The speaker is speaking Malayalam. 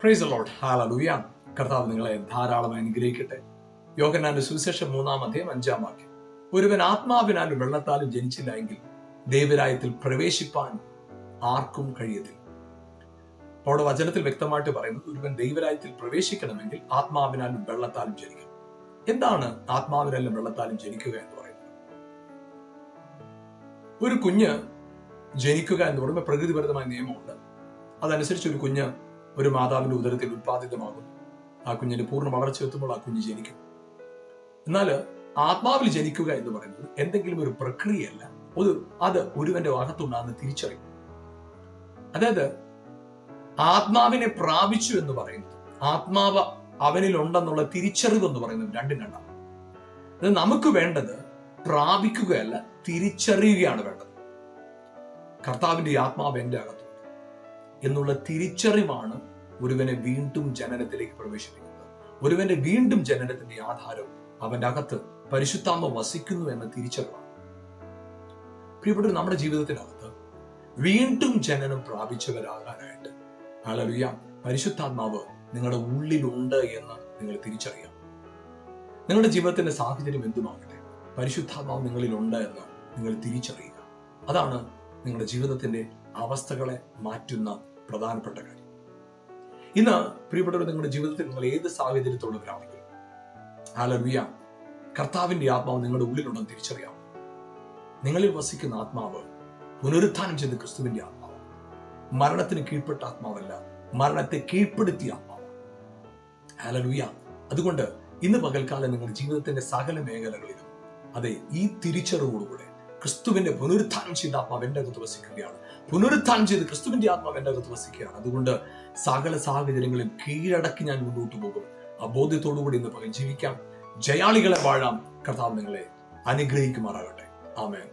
Praise the Lord. ഹല്ലേലൂയ. കർത്താവ് നിങ്ങളെ ധാരാളമായി അനുഗ്രഹിക്കട്ടെ. യോഹന്നാന്റെ സുവിശേഷം 3-5 ഒരുവൻ ആത്മാവിനാലും വെള്ളത്താലും ജനിച്ചില്ല എങ്കിൽ ദൈവരാജ്യത്തിൽ പ്രവേശിപ്പാൻ ആർക്കും കഴിയത്തില്ല. അവിടെ വചനത്തിൽ വ്യക്തമായിട്ട് പറയുന്നത് ഒരുവൻ ദൈവരാജ്യത്തിൽ പ്രവേശിക്കണമെങ്കിൽ ആത്മാവിനാലും വെള്ളത്താലും ജനിക്കണം. എന്താണ് ആത്മാവിനാലും വെള്ളത്താലും ജനിക്കുക എന്ന് പറയുന്നത്? ഒരു കുഞ്ഞ് ജനിക്കുക എന്ന് പറയുമ്പോൾ പ്രകൃതിപരമായ നിയമമുണ്ട്. അതനുസരിച്ച് ഒരു കുഞ്ഞ് ഒരു മാതാവിന്റെ ഉദരത്തിൽ ഉത്പാദിതമാകുന്നു. ആ കുഞ്ഞിന്റെ പൂർണ്ണ വളർച്ച എത്തുമ്പോൾ ആ കുഞ്ഞ് ജനിക്കും. എന്നാൽ ആത്മാവിൽ ജനിക്കുക എന്ന് പറയുന്നത് എന്തെങ്കിലും ഒരു പ്രക്രിയയല്ല, അത് ഒരുവന്റെ അകത്തുണ്ടാകുന്ന തിരിച്ചറിവ്. അതായത് ആത്മാവിനെ പ്രാപിച്ചു എന്ന് പറയുന്നത്, ആത്മാവ് അവനിൽ ഉണ്ടെന്നുള്ള തിരിച്ചറിവ് എന്ന് പറയുന്നത് രണ്ടും രണ്ടാണ്. അത് നമുക്ക് വേണ്ടത് പ്രാപിക്കുകയല്ല, തിരിച്ചറിയുകയാണ് വേണ്ടത്. കർത്താവിന്റെ ആത്മാവ് എന്റെ അകത്തുണ്ട് എന്നുള്ള തിരിച്ചറിവാണ് ഒരുവനെ വീണ്ടും ജനനത്തിലേക്ക് പ്രവേശിപ്പിക്കുന്നത്. ഒരുവന്റെ വീണ്ടും ജനനത്തിന്റെ ആധാരം അവന്റെ അകത്ത് പരിശുദ്ധാത്മ വസിക്കുന്നു എന്ന തിരിച്ചറിവാണ്. പ്രിയപ്പെട്ടവർ, നമ്മുടെ ജീവിതത്തിനകത്ത് വീണ്ടും ജനനം പ്രാപിച്ചവരാകാനായിട്ട് ഹല്ലേലൂയ പരിശുദ്ധാത്മാവ് നിങ്ങളുടെ ഉള്ളിലുണ്ട് എന്ന് നിങ്ങൾ തിരിച്ചറിയാം. നിങ്ങളുടെ ജീവിതത്തിന്റെ സാഹചര്യം എന്തുമാകട്ടെ, പരിശുദ്ധാത്മാവ് നിങ്ങളിലുണ്ട് എന്ന് നിങ്ങൾ തിരിച്ചറിയുക. അതാണ് നിങ്ങളുടെ ജീവിതത്തിന്റെ അവസ്ഥകളെ മാറ്റുന്ന പ്രധാനപ്പെട്ട കാര്യം. ഇന്ന് പ്രിയപ്പെട്ടവർ, നിങ്ങളുടെ ജീവിതത്തിൽ നിങ്ങൾ ഏത് സാഹചര്യത്തുള്ളവരാണെങ്കിലും ഹല്ലേലൂയ കർത്താവിന്റെ ആത്മാവ് നിങ്ങളുടെ ഉള്ളിലുണ്ടെന്ന് തിരിച്ചറിയാം. നിങ്ങളിൽ വസിക്കുന്ന ആത്മാവ് പുനരുത്ഥാനം ചെയ്ത ക്രിസ്തുവിന്റെ ആത്മാവ്, മരണത്തിന് കീഴ്പ്പെട്ട ആത്മാവല്ല, മരണത്തെ കീഴ്പ്പെടുത്തിയ ആത്മാവ്. ഹല്ലേലൂയ. അതുകൊണ്ട് ഇന്ന് പകൽക്കാലം നിങ്ങളുടെ ജീവിതത്തിന്റെ സകല മേഖലകളിലും അതെ ഈ തിരിച്ചറിവോടുകൂടെ ക്രിസ്തുവിന്റെ പുനരുത്ഥാനം ചെയ്ത ആത്മാവ് എന്റെ അകത്ത് വസിക്കുകയാണ്. പുനരുത്ഥാനം ചെയ്ത് ക്രിസ്തുവിന്റെ ആത്മാവ് എന്റെ അകത്ത് വസിക്കുകയാണ്. അതുകൊണ്ട് സകല സാഹചര്യങ്ങളിൽ കീഴടക്കി ഞാൻ മുന്നോട്ട് പോകും. ആ ബോധ്യത്തോടുകൂടി ഇന്ന് പകൽ ജീവിക്കാം. ജയാളികളെ വാഴാം. കർത്താവ് നിങ്ങളെ അനുഗ്രഹിക്കുമാറാകട്ടെ. ആമേൻ.